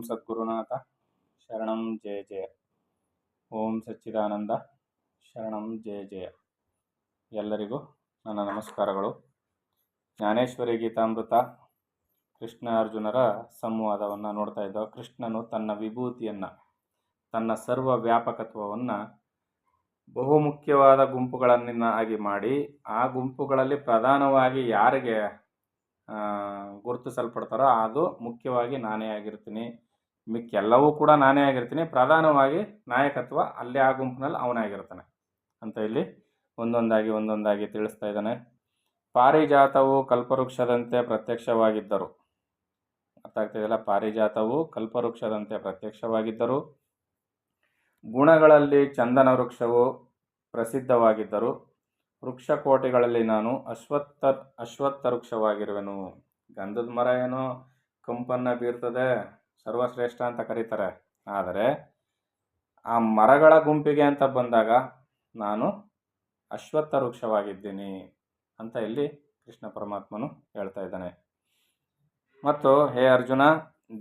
ಸದ್ಗುರುನಾಥ ಶರಣಂ ಜಯ ಜಯ. ಓಂ ಸಚ್ಚಿದಾನಂದ ಶರಣಂ ಜಯ ಜಯ. ಎಲ್ಲರಿಗೂ ನನ್ನ ನಮಸ್ಕಾರಗಳು. ಜ್ಞಾನೇಶ್ವರಿ ಗೀತಾಮೃತ ಕೃಷ್ಣ ಅರ್ಜುನರ ಸಂವಾದವನ್ನು ನೋಡ್ತಾ ಇದ್ದೋ. ಕೃಷ್ಣನು ತನ್ನ ವಿಭೂತಿಯನ್ನು, ತನ್ನ ಸರ್ವ ವ್ಯಾಪಕತ್ವವನ್ನು ಬಹುಮುಖ್ಯವಾದ ಗುಂಪುಗಳನ್ನಾಗಿ ಮಾಡಿ, ಆ ಗುಂಪುಗಳಲ್ಲಿ ಪ್ರಧಾನವಾಗಿ ಯಾರಿಗೆ ಗುರುತಿಸಲ್ಪಡ್ತಾರೋ ಅದು ಮುಖ್ಯವಾಗಿ ನಾನೇ ಆಗಿರ್ತೀನಿ, ಮಿಕ್ಕೆಲ್ಲವೂ ಕೂಡ ನಾನೇ ಆಗಿರ್ತೀನಿ, ಪ್ರಧಾನವಾಗಿ ನಾಯಕತ್ವ ಅಲ್ಲಿ ಆ ಗುಂಪಿನಲ್ಲಿ ಅವನೇ ಆಗಿರ್ತಾನೆ ಅಂತ ಇಲ್ಲಿ ಒಂದೊಂದಾಗಿ ತಿಳಿಸ್ತಾ ಇದ್ದಾನೆ. ಪಾರಿಜಾತವು ಕಲ್ಪವೃಕ್ಷದಂತೆ ಪ್ರತ್ಯಕ್ಷವಾಗಿದ್ದರು. ಅರ್ಥ ಆಗ್ತಿದೆಯಲ್ಲ? ಪಾರಿಜಾತವು ಕಲ್ಪವೃಕ್ಷದಂತೆ ಪ್ರತ್ಯಕ್ಷವಾಗಿದ್ದರು. ಗುಣಗಳಲ್ಲಿ ಚಂದನ ವೃಕ್ಷವು ಪ್ರಸಿದ್ಧವಾಗಿದ್ದರು. ವೃಕ್ಷಕೋಟಿಗಳಲ್ಲಿ ನಾನು ಅಶ್ವತ್ಥ ವೃಕ್ಷವಾಗಿರುವೆನು. ಗಂಧದ ಮರ ಏನೋ ಕಂಪನ್ನು ಬೀರ್ತದೆ, ಸರ್ವಶ್ರೇಷ್ಠ ಅಂತ ಕರೀತಾರೆ. ಆದರೆ ಆ ಮರಗಳ ಗುಂಪಿಗೆ ಅಂತ ಬಂದಾಗ ನಾನು ಅಶ್ವತ್ಥ ವೃಕ್ಷವಾಗಿದ್ದೀನಿ ಅಂತ ಇಲ್ಲಿ ಕೃಷ್ಣ ಪರಮಾತ್ಮನು ಹೇಳ್ತಾ ಇದ್ದಾನೆ. ಮತ್ತು ಹೇ ಅರ್ಜುನ,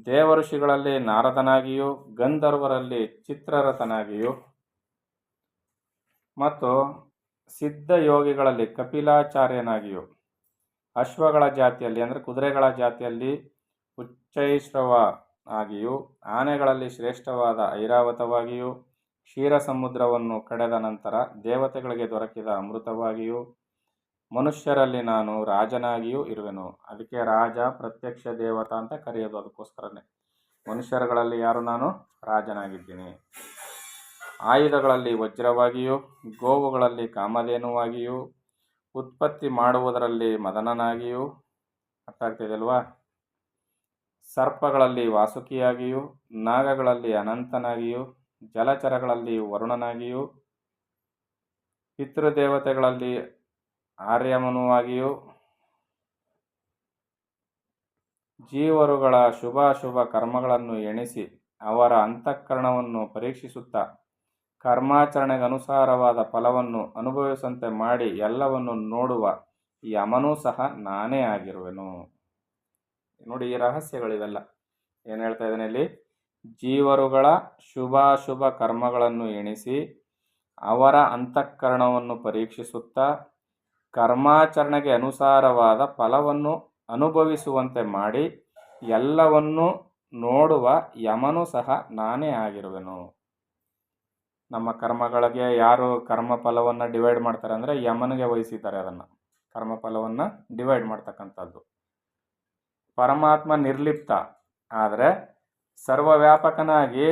ದೇವಋಷಿಗಳಲ್ಲಿ ನಾರದನಾಗಿಯೂ, ಗಂಧರ್ವರಲ್ಲಿ ಚಿತ್ರರಥನಾಗಿಯೂ, ಮತ್ತು ಸಿದ್ಧ ಯೋಗಿಗಳಲ್ಲಿ ಕಪಿಲಾಚಾರ್ಯನಾಗಿಯೂ, ಅಶ್ವಗಳ ಜಾತಿಯಲ್ಲಿ ಅಂದರೆ ಕುದುರೆಗಳ ಜಾತಿಯಲ್ಲಿ ಉಚ್ಚೈಶ್ರವ ಆಗಿಯೂ, ಆನೆಗಳಲ್ಲಿ ಶ್ರೇಷ್ಠವಾದ ಐರಾವತವಾಗಿಯೂ, ಕ್ಷೀರ ಸಮುದ್ರವನ್ನು ಕಡೆದ ನಂತರ ದೇವತೆಗಳಿಗೆ ದೊರಕಿದ ಅಮೃತವಾಗಿಯೂ, ಮನುಷ್ಯರಲ್ಲಿ ನಾನು ರಾಜನಾಗಿಯೂ ಇರುವೆನು. ಅದಕ್ಕೆ ರಾಜ ಪ್ರತ್ಯಕ್ಷ ದೇವತಾ ಅಂತ ಕರೆಯೋದು. ಅದಕ್ಕೋಸ್ಕರನೇ ಮನುಷ್ಯರುಗಳಲ್ಲಿ ಯಾರು? ನಾನು ರಾಜನಾಗಿದ್ದೀನಿ. ಆಯುಧಗಳಲ್ಲಿ ವಜ್ರವಾಗಿಯೂ, ಗೋವುಗಳಲ್ಲಿ ಕಾಮಧೇನುವಾಗಿಯೂ, ಉತ್ಪತ್ತಿ ಮಾಡುವುದರಲ್ಲಿ ಮದನನಾಗಿಯೂ, ಅರ್ಥ ಆಗ್ತಿದೆಯಲ್ವಾ? ಸರ್ಪಗಳಲ್ಲಿ ವಾಸುಕಿಯಾಗಿಯೂ, ನಾಗಗಳಲ್ಲಿ ಅನಂತನಾಗಿಯೂ, ಜಲಚರಗಳಲ್ಲಿ ವರುಣನಾಗಿಯೂ, ಪಿತೃದೇವತೆಗಳಲ್ಲಿ ಆರ್ಯಮನುವಾಗಿಯೂ, ಜೀವರುಗಳ ಶುಭಾಶುಭ ಕರ್ಮಗಳನ್ನು ಎಣಿಸಿ ಅವರ ಅಂತಃಕರಣವನ್ನು ಪರೀಕ್ಷಿಸುತ್ತಾ ಕರ್ಮಾಚರಣೆಗನುಸಾರವಾದ ಫಲವನ್ನು ಅನುಭವಿಸುವಂತೆ ಮಾಡಿ ಎಲ್ಲವನ್ನು ನೋಡುವ ಯಮನೂ ಸಹ ನಾನೇ ಆಗಿರುವೆನು. ನೋಡಿ, ಈ ರಹಸ್ಯಗಳಿವೆಲ್ಲ. ಏನು ಹೇಳ್ತಾ ಇದ್ದಾನೆ ಇಲ್ಲಿ? ಜೀವರುಗಳ ಶುಭಾಶುಭ ಕರ್ಮಗಳನ್ನು ಎಣಿಸಿ ಅವರ ಅಂತಃಕರಣವನ್ನು ಪರೀಕ್ಷಿಸುತ್ತಾ ಕರ್ಮಾಚರಣೆಗೆ ಅನುಸಾರವಾದ ಫಲವನ್ನು ಅನುಭವಿಸುವಂತೆ ಮಾಡಿ ಎಲ್ಲವನ್ನು ನೋಡುವ ಯಮನೂ ಸಹ ನಾನೇ ಆಗಿರುವೆನು. ನಮ್ಮ ಕರ್ಮಗಳಿಗೆ ಯಾರು ಕರ್ಮಫಲವನ್ನು ಡಿವೈಡ್ ಮಾಡ್ತಾರೆ ಅಂದರೆ ಯಮನಿಗೆ ವಹಿಸಿದ್ದಾರೆ. ಅದನ್ನು ಕರ್ಮಫಲವನ್ನು ಡಿವೈಡ್ ಮಾಡ್ತಕ್ಕಂಥದ್ದು. ಪರಮಾತ್ಮ ನಿರ್ಲಿಪ್ತ, ಆದರೆ ಸರ್ವವ್ಯಾಪಕನಾಗಿ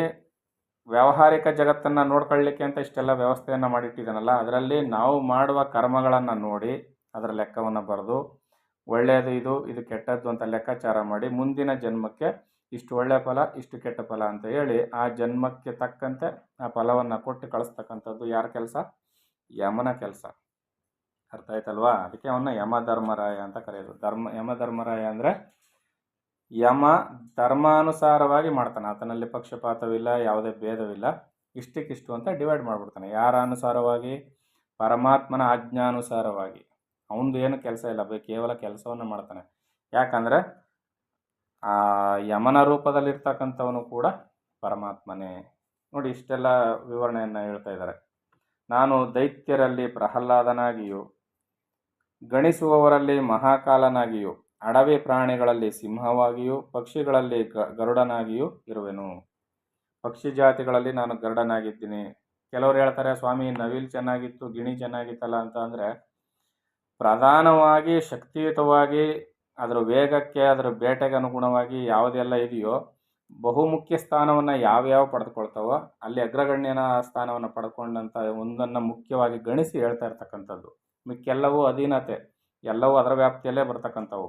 ವ್ಯಾವಹಾರಿಕ ಜಗತ್ತನ್ನು ನೋಡ್ಕೊಳ್ಳಿಕ್ಕೆ ಅಂತ ಇಷ್ಟೆಲ್ಲ ವ್ಯವಸ್ಥೆಯನ್ನು ಮಾಡಿಟ್ಟಿದ್ದಾನಲ್ಲ, ಅದರಲ್ಲಿ ನಾವು ಮಾಡುವ ಕರ್ಮಗಳನ್ನು ನೋಡಿ ಅದರ ಲೆಕ್ಕವನ್ನು ಬರೆದು ಒಳ್ಳೆಯದು ಇದು ಕೆಟ್ಟದ್ದು ಅಂತ ಲೆಕ್ಕಾಚಾರ ಮಾಡಿ ಮುಂದಿನ ಜನ್ಮಕ್ಕೆ ಇಷ್ಟು ಒಳ್ಳೆಯ ಫಲ, ಇಷ್ಟು ಕೆಟ್ಟ ಫಲ ಅಂತ ಹೇಳಿ ಆ ಜನ್ಮಕ್ಕೆ ತಕ್ಕಂತೆ ಆ ಫಲವನ್ನು ಕೊಟ್ಟು ಕಳಿಸ್ತಕ್ಕಂಥದ್ದು ಯಾರ ಕೆಲಸ? ಯಮನ ಕೆಲಸ. ಅರ್ಥ ಆಯ್ತಲ್ವಾ? ಅದಕ್ಕೆ ಅವನ್ನ ಯಮಧರ್ಮರಾಯ ಅಂತ ಕರೆಯೋದು. ಯಮಧರ್ಮರಾಯ ಅಂದರೆ ಯಮ ಧರ್ಮಾನುಸಾರವಾಗಿ ಮಾಡ್ತಾನೆ. ಆತನಲ್ಲಿ ಪಕ್ಷಪಾತವಿಲ್ಲ, ಯಾವುದೇ ಭೇದವಿಲ್ಲ. ಇಷ್ಟಕ್ಕಿಷ್ಟು ಅಂತ ಡಿವೈಡ್ ಮಾಡಿಬಿಡ್ತಾನೆ. ಯಾರ ಅನುಸಾರವಾಗಿ? ಪರಮಾತ್ಮನ ಆಜ್ಞಾನುಸಾರವಾಗಿ. ಅವನದು ಏನು ಕೆಲಸ ಇಲ್ಲ, ಕೇವಲ ಕೆಲಸವನ್ನು ಮಾಡ್ತಾನೆ. ಯಾಕಂದರೆ ಆ ಯಮನ ರೂಪದಲ್ಲಿರ್ತಕ್ಕಂಥವನು ಕೂಡ ಪರಮಾತ್ಮನೇ. ನೋಡಿ, ಇಷ್ಟೆಲ್ಲ ವಿವರಣೆಯನ್ನು ಹೇಳ್ತಾ ಇದ್ದಾರೆ. ನಾನು ದೈತ್ಯರಲ್ಲಿ ಪ್ರಹ್ಲಾದನಾಗಿಯೂ, ಗಣಿಸುವವರಲ್ಲಿ ಮಹಾಕಾಲನಾಗಿಯೂ, ಅಡವಿ ಪ್ರಾಣಿಗಳಲ್ಲಿ ಸಿಂಹವಾಗಿಯೂ, ಪಕ್ಷಿಗಳಲ್ಲಿ ಗರುಡನಾಗಿಯೂ ಇರುವೆನು. ಪಕ್ಷಿ ಜಾತಿಗಳಲ್ಲಿ ನಾನು ಗರುಡನಾಗಿದ್ದೀನಿ. ಕೆಲವರು ಹೇಳ್ತಾರೆ, ಸ್ವಾಮಿ ನವಿಲು ಚೆನ್ನಾಗಿತ್ತು, ಗಿಣಿ ಚೆನ್ನಾಗಿತ್ತಲ್ಲ ಅಂತ. ಅಂದರೆ ಪ್ರಧಾನವಾಗಿ ಶಕ್ತಿಯುತವಾಗಿ ಅದರ ವೇಗಕ್ಕೆ, ಅದರ ಬೇಟೆಗೆ ಅನುಗುಣವಾಗಿ ಯಾವುದೆಲ್ಲ ಇದೆಯೋ ಬಹುಮುಖ್ಯ ಸ್ಥಾನವನ್ನು ಯಾವ್ಯಾವ ಪಡೆದುಕೊಳ್ತಾವೋ ಅಲ್ಲಿ ಅಗ್ರಗಣ್ಯನ ಸ್ಥಾನವನ್ನು ಪಡ್ಕೊಂಡಂಥ ಒಂದನ್ನು ಮುಖ್ಯವಾಗಿ ಗಣಿಸಿ ಹೇಳ್ತಾ ಇರ್ತಕ್ಕಂಥದ್ದು. ಮಿಕ್ಕೆಲ್ಲವೂ ಅಧೀನತೆ, ಎಲ್ಲವೂ ಅದರ ವ್ಯಾಪ್ತಿಯಲ್ಲೇ ಬರ್ತಕ್ಕಂಥವು.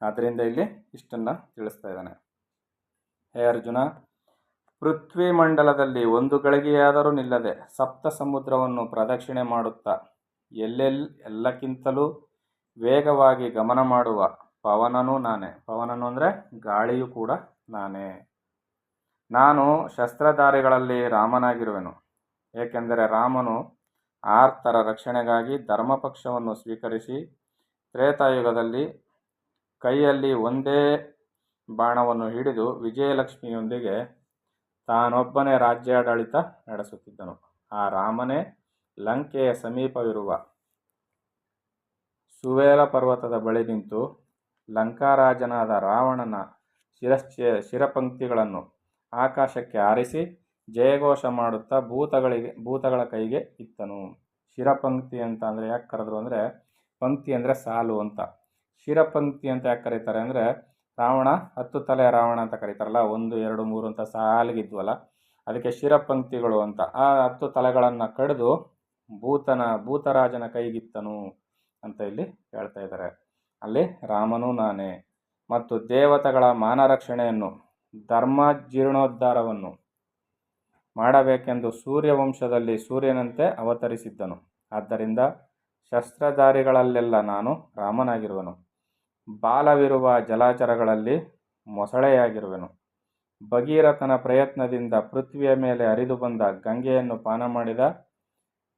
ಆದ್ದರಿಂದ ಇಲ್ಲಿ ಇಷ್ಟನ್ನು ತಿಳಿಸ್ತಾ ಇದ್ದಾನೆ. ಹೇ ಅರ್ಜುನ, ಪೃಥ್ವಿ ಮಂಡಲದಲ್ಲಿ ಒಂದು ಗಳಿಗೆಯಾದರೂ ನಿಲ್ಲದೆ ಸಪ್ತ ಸಮುದ್ರವನ್ನು ಪ್ರದಕ್ಷಿಣೆ ಮಾಡುತ್ತಾ ಎಲ್ಲಕ್ಕಿಂತಲೂ ವೇಗವಾಗಿ ಗಮನ ಮಾಡುವ ಪವನನೂ ನಾನೇ. ಪವನನು ಅಂದರೆ ಗಾಳಿಯೂ ಕೂಡ ನಾನೇ. ನಾನು ಶಸ್ತ್ರಧಾರಿಗಳಲ್ಲಿ ರಾಮನಾಗಿರುವೆನು. ಏಕೆಂದರೆ ರಾಮನು ಆರ್ತರ ರಕ್ಷಣೆಗಾಗಿ ಧರ್ಮಪಕ್ಷವನ್ನು ಸ್ವೀಕರಿಸಿ ತ್ರೇತಾಯುಗದಲ್ಲಿ ಕೈಯಲ್ಲಿ ಒಂದೇ ಬಾಣವನ್ನು ಹಿಡಿದು ವಿಜಯಲಕ್ಷ್ಮಿಯೊಂದಿಗೆ ತಾನೊಬ್ಬನೇ ರಾಜ್ಯಾಡಳಿತ ನಡೆಸುತ್ತಿದ್ದನು. ಆ ರಾಮನೇ ಲಂಕೆಯ ಸಮೀಪವಿರುವ ಸುವೇಲ ಪರ್ವತದ ಬಳಿ ನಿಂತು ಲಂಕಾರಾಜನಾದ ರಾವಣನ ಶಿರಪಂಕ್ತಿಗಳನ್ನು ಆಕಾಶಕ್ಕೆ ಹಾರಿಸಿ ಜಯಘೋಷ ಮಾಡುತ್ತಾ ಭೂತಗಳ ಕೈಗೆ ಇತ್ತನು. ಶಿರಪಂಕ್ತಿ ಅಂತ ಅಂದರೆ ಯಾಕೆ ಕರೆದ್ರು ಅಂದರೆ, ಪಂಕ್ತಿ ಅಂದರೆ ಸಾಲು ಅಂತ, ಶಿರಪಂಕ್ತಿ ಅಂತ ಯಾಕೆ ಕರೀತಾರೆ ಅಂದರೆ, ರಾವಣ 10 ತಲೆಯ ರಾವಣ ಅಂತ ಕರೀತಾರಲ್ಲ, 1 2 3 ಅಂತ ಸಾಲಿಗಿದ್ವಲ್ಲ, ಅದಕ್ಕೆ ಶಿರಪಂಕ್ತಿಗಳು ಅಂತ. ಆ 10 ತಲೆಗಳನ್ನು ಕಡಿದು ಭೂತರಾಜನ ಕೈಗಿತ್ತನು ಅಂತ ಇಲ್ಲಿ ಹೇಳ್ತಾ ಇದ್ದಾರೆ. ಅಲ್ಲಿ ರಾಮನೂ ನಾನೇ ಮತ್ತು ದೇವತೆಗಳ ಮಾನರಕ್ಷಣೆಯನ್ನು ಧರ್ಮ ಜೀರ್ಣೋದ್ಧಾರವನ್ನು ಮಾಡಬೇಕೆಂದು ಸೂರ್ಯವಂಶದಲ್ಲಿ ಸೂರ್ಯನಂತೆ ಅವತರಿಸಿದ್ದನು. ಆದ್ದರಿಂದ ಶಸ್ತ್ರಧಾರಿಗಳಲ್ಲೆಲ್ಲ ನಾನು ರಾಮನಾಗಿರುವೆನು. ಬಾಲವಿರುವ ಜಲಚರಗಳಲ್ಲಿ ಮೊಸಳೆಯಾಗಿರುವೆನು. ಭಗೀರಥನ ಪ್ರಯತ್ನದಿಂದ ಪೃಥ್ವಿಯ ಮೇಲೆ ಹರಿದು ಬಂದ ಗಂಗೆಯನ್ನು ಪಾನ ಮಾಡಿದ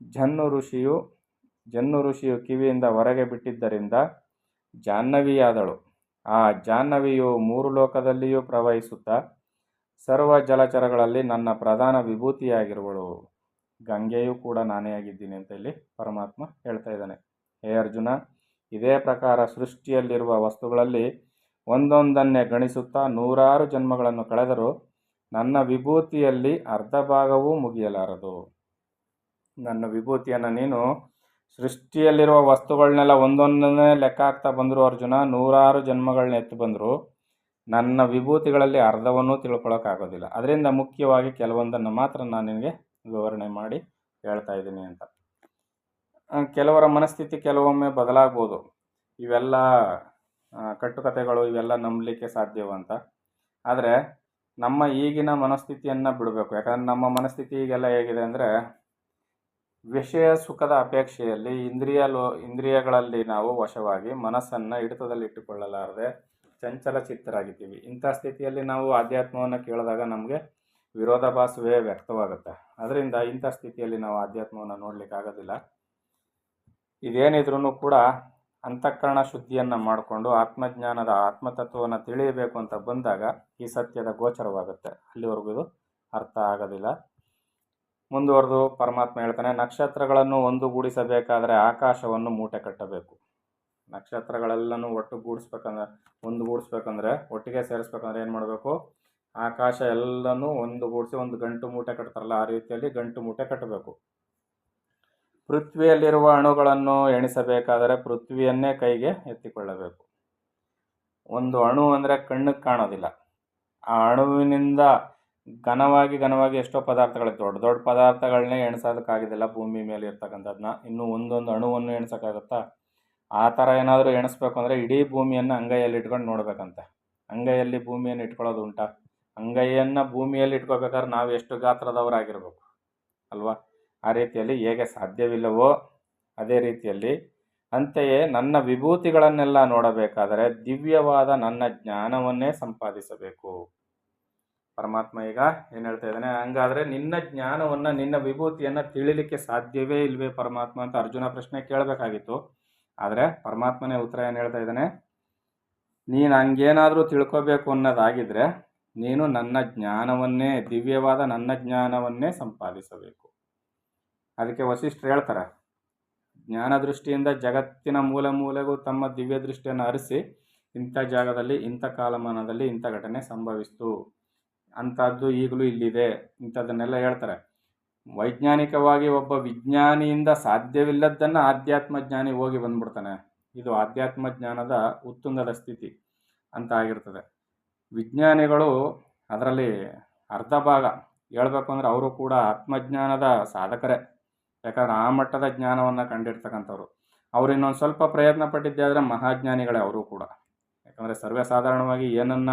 ಜನ್ನು ಋಷಿಯು ಕಿವಿಯಿಂದ ಹೊರಗೆ ಬಿಟ್ಟಿದ್ದರಿಂದ ಜಾಹ್ನವಿಯಾದಳು. ಆ ಜಾಹ್ನವಿಯು 3 ಲೋಕದಲ್ಲಿಯೂ ಪ್ರವಹಿಸುತ್ತಾ ಸರ್ವ ಜಲಚರಗಳಲ್ಲಿ ನನ್ನ ಪ್ರಧಾನ ವಿಭೂತಿಯಾಗಿರುವಳು. ಗಂಗೆಯೂ ಕೂಡ ನಾನೇ ಆಗಿದ್ದೀನಿ ಅಂತ ಇಲ್ಲಿ ಪರಮಾತ್ಮ ಹೇಳ್ತಾ ಇದ್ದಾನೆ. ಹೇ ಅರ್ಜುನ, ಇದೇ ಪ್ರಕಾರ ಸೃಷ್ಟಿಯಲ್ಲಿರುವ ವಸ್ತುಗಳಲ್ಲಿ ಒಂದೊಂದನ್ನೇ ಗಣಿಸುತ್ತಾ 100 ಜನ್ಮಗಳನ್ನು ಕಳೆದರೂ ನನ್ನ ವಿಭೂತಿಯಲ್ಲಿ ಅರ್ಧ ಭಾಗವೂ ಮುಗಿಯಲಾರದು. ನನ್ನ ವಿಭೂತಿಯನ್ನು ನೀನು ಸೃಷ್ಟಿಯಲ್ಲಿರುವ ವಸ್ತುಗಳನ್ನೆಲ್ಲ ಒಂದೊಂದನ್ನೇ ಲೆಕ್ಕ ಹಾಕ್ತಾ ಬಂದರು ಅರ್ಜುನ, 100 ಜನ್ಮಗಳನ್ನ ಎತ್ತು ಬಂದರು, ನನ್ನ ವಿಭೂತಿಗಳಲ್ಲಿ ಅರ್ಧವನ್ನೂ ತಿಳ್ಕೊಳ್ಳೋಕ್ಕಾಗೋದಿಲ್ಲ. ಅದರಿಂದ ಮುಖ್ಯವಾಗಿ ಕೆಲವೊಂದನ್ನು ಮಾತ್ರ ನಾನು ನಿನಗೆ ವಿವರಣೆ ಮಾಡಿ ಹೇಳ್ತಾ ಇದ್ದೀನಿ ಅಂತ. ಕೆಲವರ ಮನಸ್ಥಿತಿ ಕೆಲವೊಮ್ಮೆ ಬದಲಾಗ್ಬೋದು. ಇವೆಲ್ಲ ಕಟ್ಟುಕತೆಗಳು, ಇವೆಲ್ಲ ನಂಬಲಿಕ್ಕೆ ಸಾಧ್ಯವಂತ. ಆದರೆ ನಮ್ಮ ಈಗಿನ ಮನಸ್ಥಿತಿಯನ್ನು ಬಿಡಬೇಕು. ಯಾಕಂದರೆ ನಮ್ಮ ಮನಸ್ಥಿತಿ ಈಗೆಲ್ಲ ಹೇಗಿದೆ ಅಂದರೆ, ವಿಷಯ ಸುಖದ ಅಪೇಕ್ಷೆಯಲ್ಲಿ ಇಂದ್ರಿಯಗಳಲ್ಲಿ ನಾವು ವಶವಾಗಿ ಮನಸ್ಸನ್ನು ಹಿಡಿತದಲ್ಲಿಟ್ಟುಕೊಳ್ಳಲಾರದೆ ಚಂಚಲ ಚಿತ್ತರಾಗಿದ್ದೀವಿ. ಇಂಥ ಸ್ಥಿತಿಯಲ್ಲಿ ನಾವು ಆಧ್ಯಾತ್ಮವನ್ನು ಕೇಳಿದಾಗ ನಮಗೆ ವಿರೋಧಾಭಾಸವೇ ವ್ಯಕ್ತವಾಗುತ್ತೆ. ಅದರಿಂದ ಇಂಥ ಸ್ಥಿತಿಯಲ್ಲಿ ನಾವು ಆಧ್ಯಾತ್ಮವನ್ನು ನೋಡಲಿಕ್ಕಾಗೋದಿಲ್ಲ. ಇದೇನಿದ್ರೂ ಕೂಡ ಅಂತಃಕರಣ ಶುದ್ಧಿಯನ್ನು ಮಾಡಿಕೊಂಡು ಆತ್ಮಜ್ಞಾನದ ಆತ್ಮತತ್ವವನ್ನು ತಿಳಿಯಬೇಕು ಅಂತ ಬಂದಾಗ ಈ ಸತ್ಯದ ಗೋಚರವಾಗುತ್ತೆ. ಅಲ್ಲಿವರೆಗೂ ಇದು ಅರ್ಥ ಆಗೋದಿಲ್ಲ. ಮುಂದುವರೆದು ಪರಮಾತ್ಮ ಹೇಳ್ತಾನೆ, ನಕ್ಷತ್ರಗಳನ್ನು ಒಂದುಗೂಡಿಸಬೇಕಾದರೆ ಆಕಾಶವನ್ನು ಮೂಟೆ ಕಟ್ಟಬೇಕು. ನಕ್ಷತ್ರಗಳೆಲ್ಲನೂ ಒಂದುಗೂಡಿಸ್ಬೇಕಂದ್ರೆ ಒಟ್ಟಿಗೆ ಸೇರಿಸ್ಬೇಕಂದ್ರೆ ಏನು ಮಾಡಬೇಕು? ಆಕಾಶ ಎಲ್ಲನೂ ಒಂದುಗೂಡಿಸಿ ಒಂದು ಗಂಟು ಮೂಟೆ ಕಟ್ತಾರಲ್ಲ, ಆ ರೀತಿಯಲ್ಲಿ ಗಂಟು ಮೂಟೆ ಕಟ್ಟಬೇಕು. ಪೃಥ್ವಿಯಲ್ಲಿರುವ ಅಣುಗಳನ್ನು ಎಣಿಸಬೇಕಾದರೆ ಪೃಥ್ವಿಯನ್ನೇ ಕೈಗೆ ಎತ್ತಿಕೊಳ್ಳಬೇಕು. ಒಂದು ಅಣು ಅಂದರೆ ಕಣ್ಣಿಗೆ ಕಾಣೋದಿಲ್ಲ. ಆ ಅಣುವಿನಿಂದ ಘನವಾಗಿ ಎಷ್ಟೋ ಪದಾರ್ಥಗಳು, ದೊಡ್ಡ ಪದಾರ್ಥಗಳನ್ನೇ ಎಣಿಸೋದಕ್ಕಾಗೋದಿಲ್ಲ ಭೂಮಿ ಮೇಲೆ ಇರ್ತಕ್ಕಂಥದ್ದನ್ನ. ಇನ್ನು ಒಂದೊಂದು ಅಣುವನ್ನು ಎಣಿಸೋಕ್ಕಾಗುತ್ತಾ? ಆ ಥರ ಏನಾದರೂ ಎಣಿಸ್ಬೇಕು ಅಂದರೆ ಇಡೀ ಭೂಮಿಯನ್ನು ಅಂಗೈಯಲ್ಲಿ ಇಟ್ಕೊಂಡು ನೋಡಬೇಕಂತೆ. ಅಂಗೈಯಲ್ಲಿ ಭೂಮಿಯನ್ನು ಇಟ್ಕೊಳ್ಳೋದು ಉಂಟಾ? ಅಂಗೈಯನ್ನು ಭೂಮಿಯಲ್ಲಿ ಇಟ್ಕೋಬೇಕಾದ್ರೆ ನಾವು ಎಷ್ಟು ಗಾತ್ರದವರಾಗಿರ್ಬೇಕು ಅಲ್ವಾ? ಆ ರೀತಿಯಲ್ಲಿ ಹೇಗೆ ಸಾಧ್ಯವಿಲ್ಲವೋ ಅದೇ ರೀತಿಯಲ್ಲಿ ಅಂತೆಯೇ ನನ್ನ ವಿಭೂತಿಗಳನ್ನೆಲ್ಲ ನೋಡಬೇಕಾದರೆ ದಿವ್ಯವಾದ ನನ್ನ ಜ್ಞಾನವನ್ನೇ ಸಂಪಾದಿಸಬೇಕು. ಪರಮಾತ್ಮ ಈಗ ಏನು ಹೇಳ್ತಾ ಇದ್ದಾನೆ, ಹಂಗಾದರೆ ನಿನ್ನ ಜ್ಞಾನವನ್ನು, ನಿನ್ನ ವಿಭೂತಿಯನ್ನು ತಿಳಿಲಿಕ್ಕೆ ಸಾಧ್ಯವೇ ಇಲ್ವೇ ಪರಮಾತ್ಮ ಅಂತ ಅರ್ಜುನ ಪ್ರಶ್ನೆ ಕೇಳಬೇಕಾಗಿತ್ತು. ಆದರೆ ಪರಮಾತ್ಮನೇ ಉತ್ತರ ಏನು ಹೇಳ್ತಾ ಇದ್ದಾನೆ, ನೀನು ಹಂಗೇನಾದರೂ ತಿಳ್ಕೋಬೇಕು ಅನ್ನೋದಾಗಿದ್ದರೆ ನೀನು ನನ್ನ ಜ್ಞಾನವನ್ನೇ, ದಿವ್ಯವಾದ ನನ್ನ ಜ್ಞಾನವನ್ನೇ ಸಂಪಾದಿಸಬೇಕು. ಅದಕ್ಕೆ ವಸಿಷ್ಠರು ಹೇಳ್ತಾರೆ, ಜ್ಞಾನ ದೃಷ್ಟಿಯಿಂದ ಜಗತ್ತಿನ ಮೂಲೆಗೂ ತಮ್ಮ ದಿವ್ಯ ದೃಷ್ಟಿಯನ್ನು ಹರಿಸಿ ಇಂಥ ಜಾಗದಲ್ಲಿ, ಇಂಥ ಕಾಲಮಾನದಲ್ಲಿ ಇಂಥ ಘಟನೆ ಸಂಭವಿಸ್ತು, ಅಂಥದ್ದು ಈಗಲೂ ಇಲ್ಲಿದೆ, ಇಂಥದ್ದನ್ನೆಲ್ಲ ಹೇಳ್ತಾರೆ. ವೈಜ್ಞಾನಿಕವಾಗಿ ಒಬ್ಬ ವಿಜ್ಞಾನಿಯಿಂದ ಸಾಧ್ಯವಿಲ್ಲದ್ದನ್ನು ಆಧ್ಯಾತ್ಮ ಜ್ಞಾನಿ ಹೋಗಿ ಬಂದ್ಬಿಡ್ತಾನೆ. ಇದು ಆಧ್ಯಾತ್ಮ ಜ್ಞಾನದ ಉತ್ತುಂಗದ ಸ್ಥಿತಿ ಅಂತ ಆಗಿರ್ತದೆ. ವಿಜ್ಞಾನಿಗಳು ಅದರಲ್ಲಿ ಅರ್ಧ ಭಾಗ ಹೇಳ್ಬೇಕು ಅಂದರೆ ಅವರು ಕೂಡ ಆತ್ಮಜ್ಞಾನದ ಸಾಧಕರೇ. ಯಾಕಂದರೆ ಆ ಮಟ್ಟದ ಜ್ಞಾನವನ್ನು ಕಂಡಿರ್ತಕ್ಕಂಥವ್ರು. ಅವರು ಇನ್ನೊಂದು ಸ್ವಲ್ಪ ಪ್ರಯತ್ನ ಪಟ್ಟಿದ್ದೆ ಆದರೆ ಮಹಾಜ್ಞಾನಿಗಳೇ ಅವರು ಕೂಡ. ಯಾಕಂದರೆ ಸರ್ವೇ ಸಾಧಾರಣವಾಗಿ ಏನನ್ನ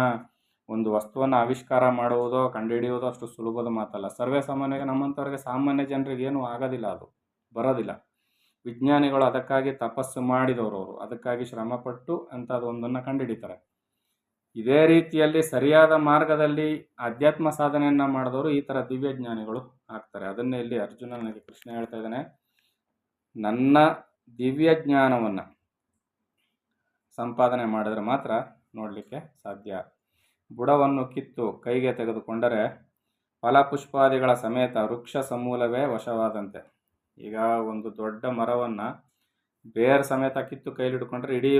ಒಂದು ವಸ್ತುವನ್ನು ಆವಿಷ್ಕಾರ ಮಾಡುವುದೋ ಕಂಡುಹಿಡಿಯುವುದೋ ಅಷ್ಟು ಸುಲಭದ ಮಾತಲ್ಲ. ಸರ್ವೇ ಸಾಮಾನ್ಯವಾಗಿ ನಮ್ಮಂಥವ್ರಿಗೆ, ಸಾಮಾನ್ಯ ಜನರಿಗೆ ಏನೂ ಆಗೋದಿಲ್ಲ, ಅದು ಬರೋದಿಲ್ಲ. ವಿಜ್ಞಾನಿಗಳು ಅದಕ್ಕಾಗಿ ತಪಸ್ಸು ಮಾಡಿದವರು, ಅವರು ಅದಕ್ಕಾಗಿ ಶ್ರಮಪಟ್ಟು ಅಂಥದ್ದೊಂದನ್ನು ಕಂಡುಹಿಡಿತಾರೆ. ಇದೇ ರೀತಿಯಲ್ಲಿ ಸರಿಯಾದ ಮಾರ್ಗದಲ್ಲಿ ಅಧ್ಯಾತ್ಮ ಸಾಧನೆಯನ್ನು ಮಾಡಿದವರು ಈ ಥರ ದಿವ್ಯ ಜ್ಞಾನಿಗಳು ಆಗ್ತಾರೆ. ಅದನ್ನೇ ಇಲ್ಲಿ ಅರ್ಜುನ ನನಗೆ ಕೃಷ್ಣ ಹೇಳ್ತಾ ಇದ್ದಾನೆ, ನನ್ನ ದಿವ್ಯ ಜ್ಞಾನವನ್ನು ಸಂಪಾದನೆ ಮಾಡಿದ್ರೆ ಮಾತ್ರ ನೋಡಲಿಕ್ಕೆ ಸಾಧ್ಯ. ಬುಡವನ್ನು ಕಿತ್ತು ಕೈಗೆ ತೆಗೆದುಕೊಂಡರೆ ಫಲಪುಷ್ಪಾದಿಗಳ ಸಮೇತ ವೃಕ್ಷ ಸಮೂಲವೇ ವಶವಾದಂತೆ. ಈಗ ಒಂದು ದೊಡ್ಡ ಮರವನ್ನು ಬೇರು ಸಮೇತ ಕಿತ್ತು ಕೈಲಿ ಹಿಡ್ಕೊಂಡ್ರೆ ಇಡೀ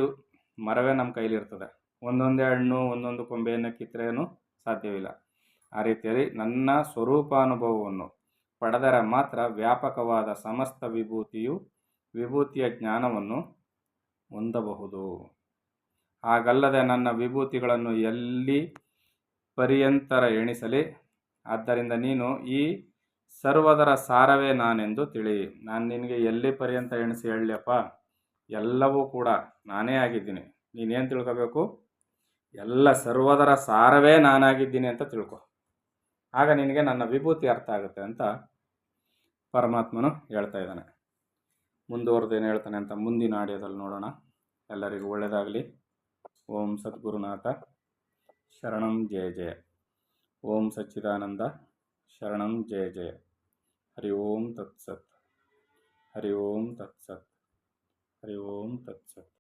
ಮರವೇ ನಮ್ಮ ಕೈಲಿರ್ತದೆ. ಒಂದೊಂದೇ ಹಣ್ಣು ಒಂದೊಂದು ಕೊಂಬೆಯನ್ನು ಕಿತ್ತರೇನು ಸಾಧ್ಯವಿಲ್ಲ. ಆ ರೀತಿಯಲ್ಲಿ ನನ್ನ ಸ್ವರೂಪಾನುಭವವನ್ನು ಪಡೆದರೆ ಮಾತ್ರ ವ್ಯಾಪಕವಾದ ಸಮಸ್ತ ವಿಭೂತಿಯ ಜ್ಞಾನವನ್ನು ಹೊಂದಬಹುದು. ಹಾಗಲ್ಲದೆ ನನ್ನ ವಿಭೂತಿಗಳನ್ನು ಎಲ್ಲಿ ಪರ್ಯಂತರ ಎಣಿಸಲಿ. ಆದ್ದರಿಂದ ನೀನು ಈ ಸರ್ವದರ ಸಾರವೇ ನಾನೆಂದು ತಿಳಿ. ನಾನು ನಿನಗೆ ಎಲ್ಲಿ ಪರ್ಯಂತ ಎಣಿಸಿ ಹೇಳಲಿಯಪ್ಪ, ಎಲ್ಲವೂ ಕೂಡ ನಾನೇ ಆಗಿದ್ದೀನಿ. ನೀನೇನು ತಿಳ್ಕೋಬೇಕು? ಎಲ್ಲ ಸರ್ವದರ ಸಾರವೇ ನಾನಾಗಿದ್ದೀನಿ ಅಂತ ತಿಳ್ಕೊ. ಆಗ ನಿನಗೆ ನನ್ನ ವಿಭೂತಿ ಅರ್ಥ ಆಗುತ್ತೆ ಅಂತ ಪರಮಾತ್ಮನು ಹೇಳ್ತಾ ಇದ್ದಾನೆ. ಮುಂದುವರೆದು ಏನು ಹೇಳ್ತಾನೆ ಅಂತ ಮುಂದಿನ ಆಡಿಯೋದಲ್ಲಿ ನೋಡೋಣ. ಎಲ್ಲರಿಗೂ ಒಳ್ಳೆಯದಾಗಲಿ. ಓಂ ಸದ್ಗುರುನಾಥ ಶರಣಂ ಜಯ ಜಯ. ಓಂ ಸಚ್ಚಿದಾನಂದ ಶರಣಂ ಜಯ ಜಯ. ಹರಿ ಓಂ ತತ್ಸತ್. ಹರಿ ಓಂ ತತ್ಸತ್. ಹರಿ ಓಂ ತತ್ಸತ್.